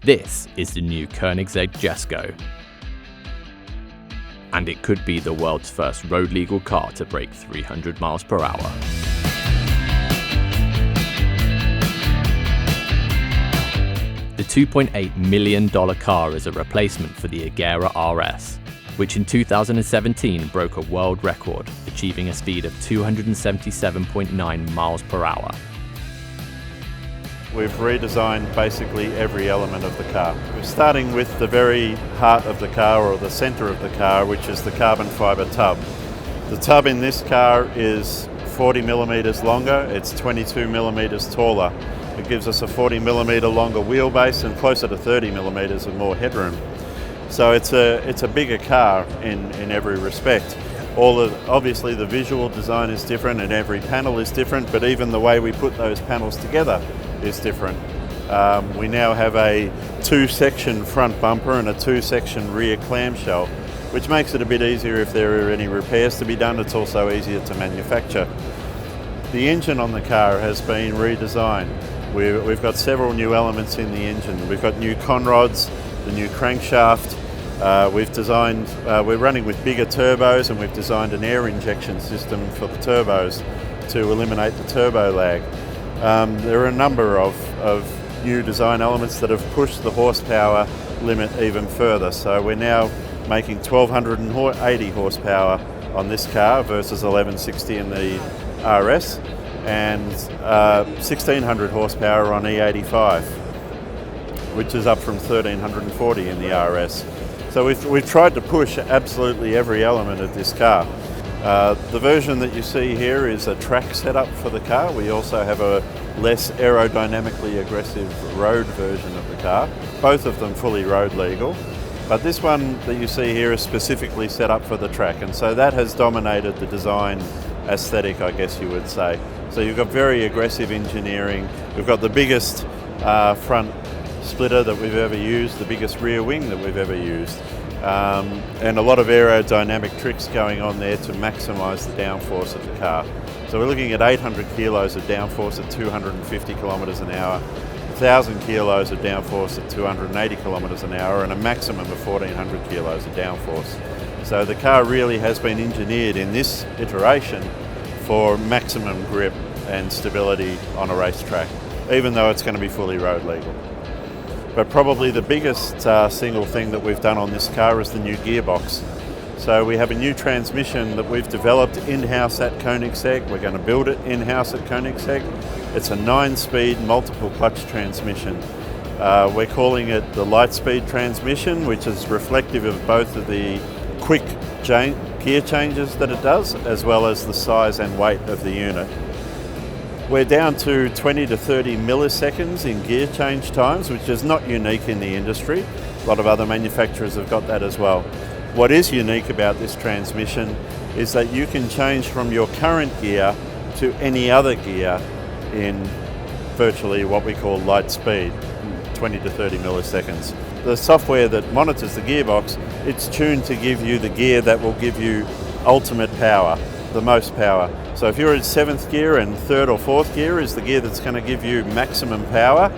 This is the new Koenigsegg Jesko, and it could be the world's first road-legal car to break 300 miles per hour. The $2.8 million car is a replacement for the Agera RS, which in 2017 broke a world record, achieving a speed of 277.9 miles per hour. We've redesigned basically every element of the car. We're starting with the very heart of the car, or the centre of the car, which is the carbon fibre tub. The tub in this car is 40 millimetres longer, it's 22 millimetres taller. It gives us a 40 millimetre longer wheelbase and closer to 30 millimetres of more headroom. So it's a bigger car in every respect. Obviously the visual design is different and every panel is different, but even the way we put those panels together is different. We now have a 2-section front bumper and a 2-section rear clamshell, which makes it a bit easier if there are any repairs to be done. It's also easier to manufacture. The engine on the car has been redesigned. We've got several new elements in the engine. We've got new conrods, the new crankshaft. We're running with bigger turbos, and we've designed an air injection system for the turbos to eliminate the turbo lag. There are a number of new design elements that have pushed the horsepower limit even further. So we're now making 1280 horsepower on this car versus 1160 in the RS, and 1600 horsepower on E85, which is up from 1340 in the RS. So we've tried to push absolutely every element of this car. The version that you see here is a track setup for the car. We also have a less aerodynamically aggressive road version of the car, both of them fully road legal. But this one that you see here is specifically set up for the track, and so that has dominated the design aesthetic, I guess you would say. So you've got very aggressive engineering. We've got the biggest front splitter that we've ever used, the biggest rear wing that we've ever used, and a lot of aerodynamic tricks going on there to maximise the downforce of the car. So we're looking at 800 kilos of downforce at 250 kilometres an hour, 1,000 kilos of downforce at 280 kilometres an hour, and a maximum of 1,400 kilos of downforce. So the car really has been engineered in this iteration for maximum grip and stability on a racetrack, even though it's going to be fully road legal. But probably the biggest single thing that we've done on this car is the new gearbox. So we have a new transmission that we've developed in-house at Koenigsegg. We're going to build it in-house at Koenigsegg. It's a 9-speed multiple clutch transmission. We're calling it the Lightspeed transmission, which is reflective of both of the quick gear changes that it does, as well as the size and weight of the unit. We're down to 20 to 30 milliseconds in gear change times, which is not unique in the industry. A lot of other manufacturers have got that as well. What is unique about this transmission is that you can change from your current gear to any other gear in virtually what we call light speed, 20 to 30 milliseconds. The software that monitors the gearbox, it's tuned to give you the gear that will give you ultimate power, the most power. So if you're in 7th gear and 3rd or 4th gear is the gear that's going to give you maximum power,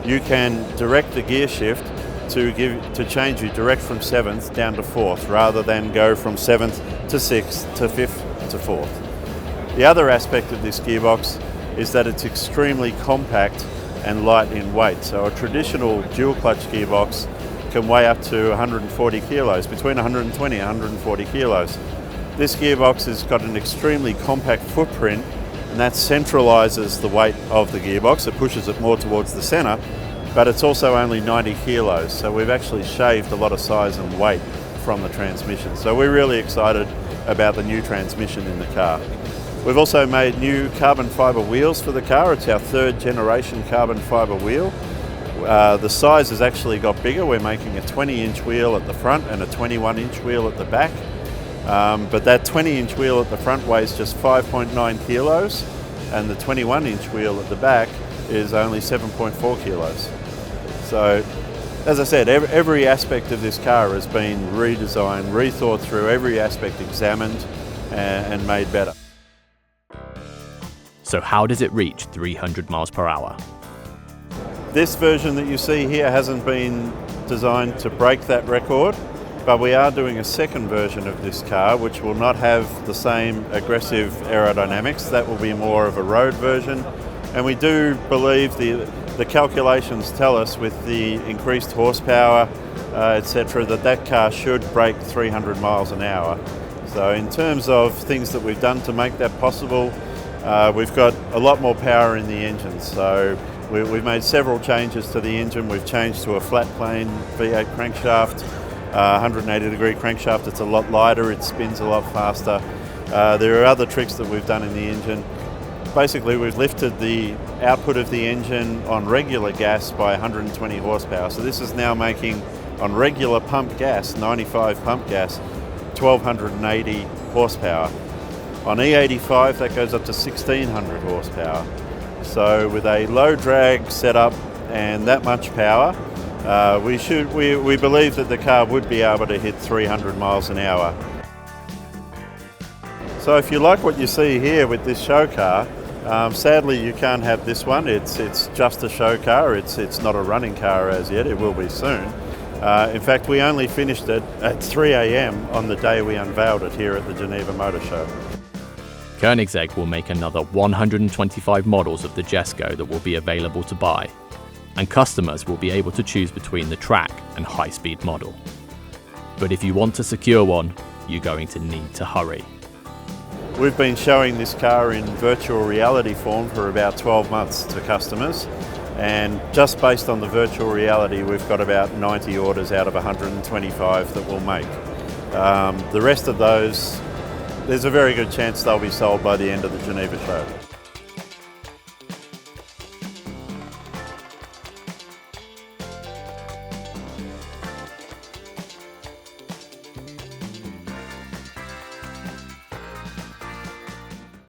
you can direct the gear shift to change you direct from 7th down to 4th, rather than go from 7th to 6th to 5th to 4th. The other aspect of this gearbox is that it's extremely compact and light in weight. So a traditional dual clutch gearbox can weigh up to 140 kilos, between 120 and 140 kilos. This gearbox has got an extremely compact footprint, and that centralises the weight of the gearbox. It pushes it more towards the centre, but it's also only 90 kilos. So we've actually shaved a lot of size and weight from the transmission. So we're really excited about the new transmission in the car. We've also made new carbon fibre wheels for the car. It's our 3rd generation carbon fibre wheel. The size has actually got bigger. We're making a 20-inch wheel at the front and a 21-inch wheel at the back. But that 20-inch wheel at the front weighs just 5.9 kilos, and the 21-inch wheel at the back is only 7.4 kilos. So, as I said, every aspect of this car has been redesigned, rethought through, every aspect examined and made better. So how does it reach 300 miles per hour? This version that you see here hasn't been designed to break that record, but we are doing a second version of this car which will not have the same aggressive aerodynamics. That will be more of a road version, and we do believe the calculations tell us with the increased horsepower, etc., that car should break 300 miles an hour. So in terms of things that we've done to make that possible, we've got a lot more power in the engine. So we've made several changes to the engine. We've changed to a flat plane V8 crankshaft, 180 degree crankshaft. It's a lot lighter, it spins a lot faster. There are other tricks that we've done in the engine. Basically, we've lifted the output of the engine on regular gas by 120 horsepower. So this is now making, on regular pump gas, 95 pump gas, 1280 horsepower. On E85 that goes up to 1600 horsepower. So with a low drag setup and that much power, we believe that the car would be able to hit 300 miles an hour. So if you like what you see here with this show car, sadly you can't have this one. It's just a show car. It's not a running car as yet. It will be soon. In fact, we only finished it at 3 a.m. on the day we unveiled it here at the Geneva Motor Show. Koenigsegg will make another 125 models of the Jesko that will be available to buy, and customers will be able to choose between the track and high-speed model. But if you want to secure one, you're going to need to hurry. We've been showing this car in virtual reality form for about 12 months to customers, and just based on the virtual reality we've got about 90 orders out of 125 that we'll make. The rest of those, there's a very good chance they'll be sold by the end of the Geneva show.